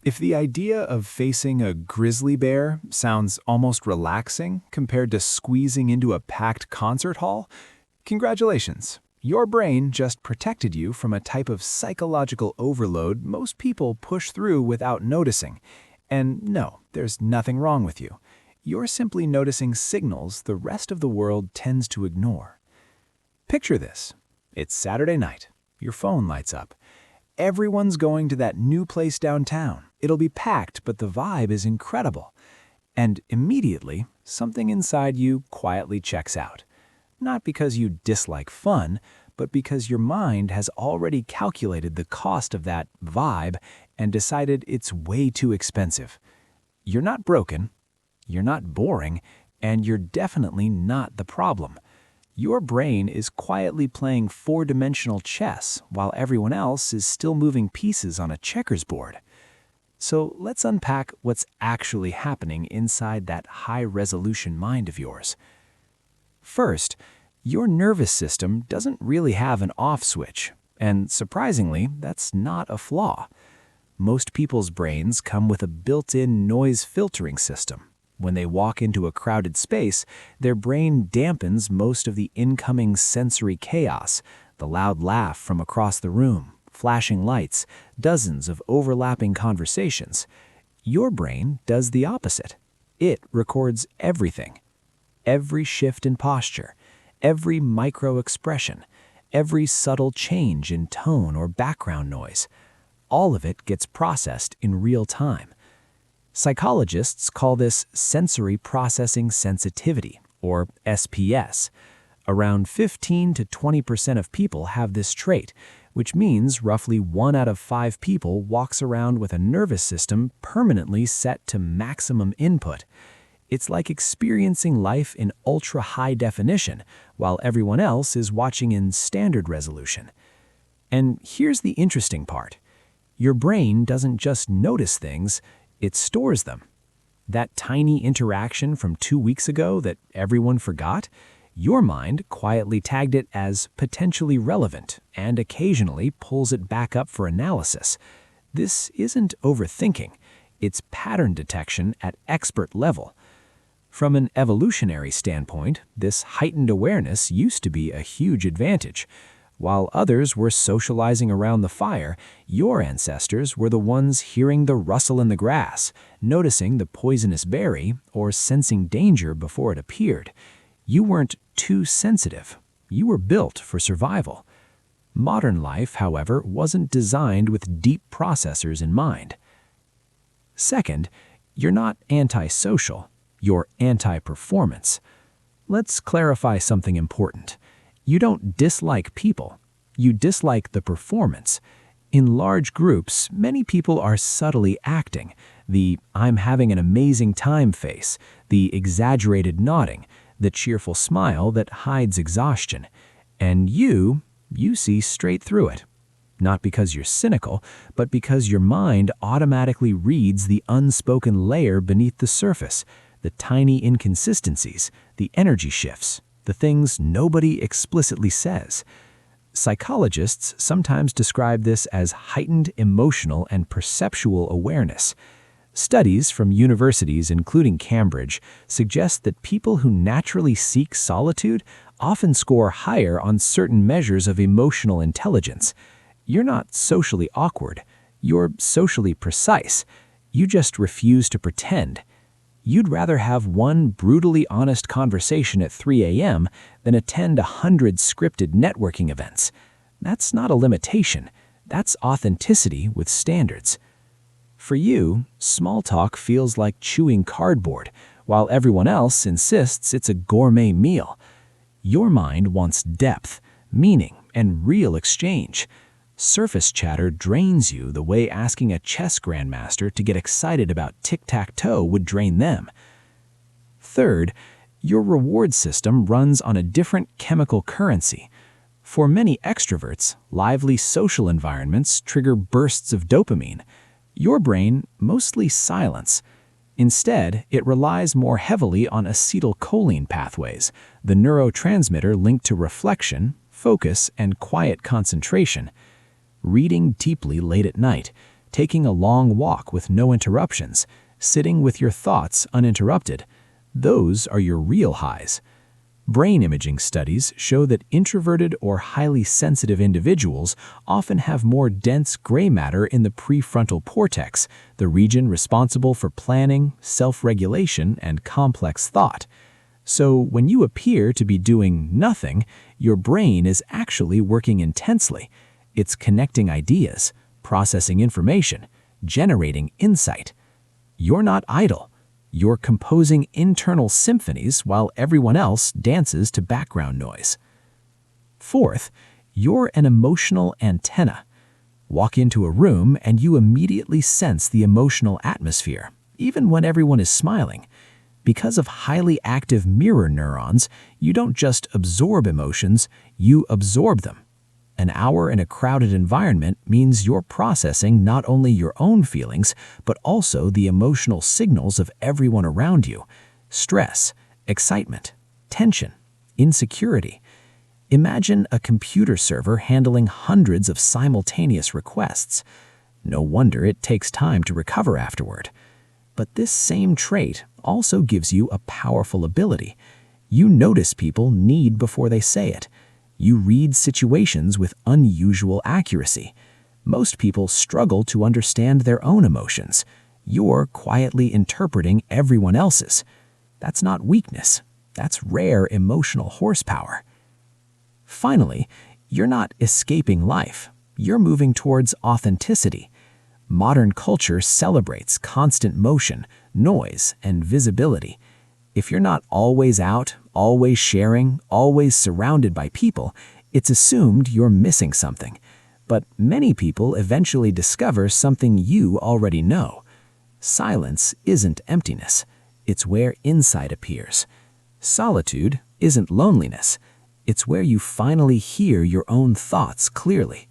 If the idea of facing a grizzly bear sounds almost relaxing compared to squeezing into a packed concert hall, congratulations. Your brain just protected you from a type of psychological overload most people push through without noticing. And no, there's nothing wrong with you. You're simply noticing signals the rest of the world tends to ignore. Picture this. It's Saturday night. Your phone lights up. Everyone's going to that new place downtown. It'll be packed, but the vibe is incredible. And immediately, something inside you quietly checks out. Not because you dislike fun, but because your mind has already calculated the cost of that vibe and decided it's way too expensive. You're not broken, you're not boring, and you're definitely not the problem. Your brain is quietly playing four-dimensional chess while everyone else is still moving pieces on a checkers board. So let's unpack what's actually happening inside that high-resolution mind of yours. First, your nervous system doesn't really have an off switch, and surprisingly, that's not a flaw. Most people's brains come with a built-in noise filtering system. When they walk into a crowded space, their brain dampens most of the incoming sensory chaos, the loud laugh from across the room, flashing lights, dozens of overlapping conversations. Your brain does the opposite. It records everything. Every shift in posture, every micro-expression, every subtle change in tone or background noise. All of it gets processed in real time. Psychologists call this sensory processing sensitivity, or SPS. Around 15 to 20% of people have this trait, which means roughly 1 out of 5 people walks around with a nervous system permanently set to maximum input. It's like experiencing life in ultra-high definition, while everyone else is watching in standard resolution. And here's the interesting part. Your brain doesn't just notice things, it stores them. That tiny interaction from 2 weeks ago that everyone forgot, your mind quietly tagged it as potentially relevant and occasionally pulls it back up for analysis. This isn't overthinking, it's pattern detection at expert level. From an evolutionary standpoint, this heightened awareness used to be a huge advantage. While others were socializing around the fire, your ancestors were the ones hearing the rustle in the grass, noticing the poisonous berry, or sensing danger before it appeared. You weren't too sensitive. You were built for survival. Modern life, however, wasn't designed with deep processors in mind. Second, you're not antisocial. You're anti-performance. Let's clarify something important. You don't dislike people. You dislike the performance. In large groups, many people are subtly acting. The "I'm having an amazing time" face, the exaggerated nodding, the cheerful smile that hides exhaustion. And you see straight through it. Not because you're cynical, but because your mind automatically reads the unspoken layer beneath the surface, the tiny inconsistencies, the energy shifts, the things nobody explicitly says. Psychologists sometimes describe this as heightened emotional and perceptual awareness. Studies from universities, including Cambridge, suggest that people who naturally seek solitude often score higher on certain measures of emotional intelligence. You're not socially awkward. You're socially precise. You just refuse to pretend. You'd rather have one brutally honest conversation at 3 a.m. than attend 100 scripted networking events. That's not a limitation. That's authenticity with standards. For you, small talk feels like chewing cardboard, while everyone else insists it's a gourmet meal. Your mind wants depth, meaning, and real exchange. Surface chatter drains you the way asking a chess grandmaster to get excited about tic-tac-toe would drain them. Third, your reward system runs on a different chemical currency. For many extroverts, lively social environments trigger bursts of dopamine. Your brain, mostly silence. Instead, it relies more heavily on acetylcholine pathways, the neurotransmitter linked to reflection, focus, and quiet concentration. Reading deeply late at night, taking a long walk with no interruptions, sitting with your thoughts uninterrupted. Those are your real highs. Brain imaging studies show that introverted or highly sensitive individuals often have more dense gray matter in the prefrontal cortex, the region responsible for planning, self-regulation, and complex thought. So when you appear to be doing nothing, your brain is actually working intensely. It's connecting ideas, processing information, generating insight. You're not idle. You're composing internal symphonies while everyone else dances to background noise. Fourth, you're an emotional antenna. Walk into a room and you immediately sense the emotional atmosphere, even when everyone is smiling. Because of highly active mirror neurons, you don't just absorb emotions, you absorb them. An hour in a crowded environment means you're processing not only your own feelings, but also the emotional signals of everyone around you. Stress, excitement, tension, insecurity. Imagine a computer server handling hundreds of simultaneous requests. No wonder it takes time to recover afterward. But this same trait also gives you a powerful ability. You notice people need before they say it. You read situations with unusual accuracy. Most people struggle to understand their own emotions. You're quietly interpreting everyone else's. That's not weakness. That's rare emotional horsepower. Finally, you're not escaping life. You're moving towards authenticity. Modern culture celebrates constant motion, noise, and visibility. If you're not always out, always sharing, always surrounded by people, it's assumed you're missing something. But many people eventually discover something you already know. Silence isn't emptiness. It's where insight appears. Solitude isn't loneliness. It's where you finally hear your own thoughts clearly.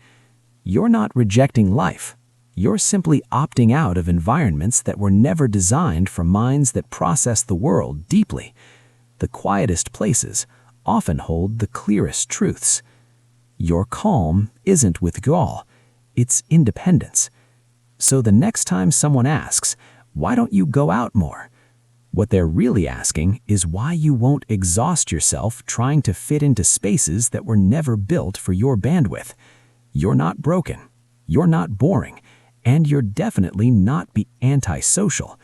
You're not rejecting life. You're simply opting out of environments that were never designed for minds that process the world deeply. The quietest places often hold the clearest truths. Your calm isn't withdrawal, it's independence. So the next time someone asks, "Why don't you go out more?" what they're really asking is why you won't exhaust yourself trying to fit into spaces that were never built for your bandwidth. You're not broken. You're not boring. And you're definitely not antisocial.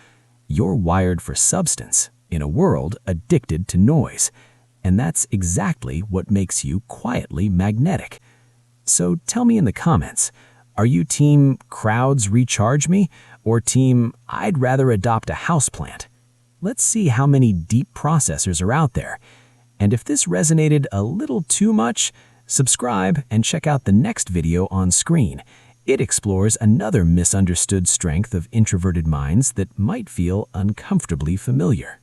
You're wired for substance in a world addicted to noise. And that's exactly what makes you quietly magnetic. So tell me in the comments, are you team crowds recharge me or team I'd rather adopt a houseplant? Let's see how many deep processors are out there. And if this resonated a little too much, subscribe and check out the next video on screen. It explores another misunderstood strength of introverted minds that might feel uncomfortably familiar.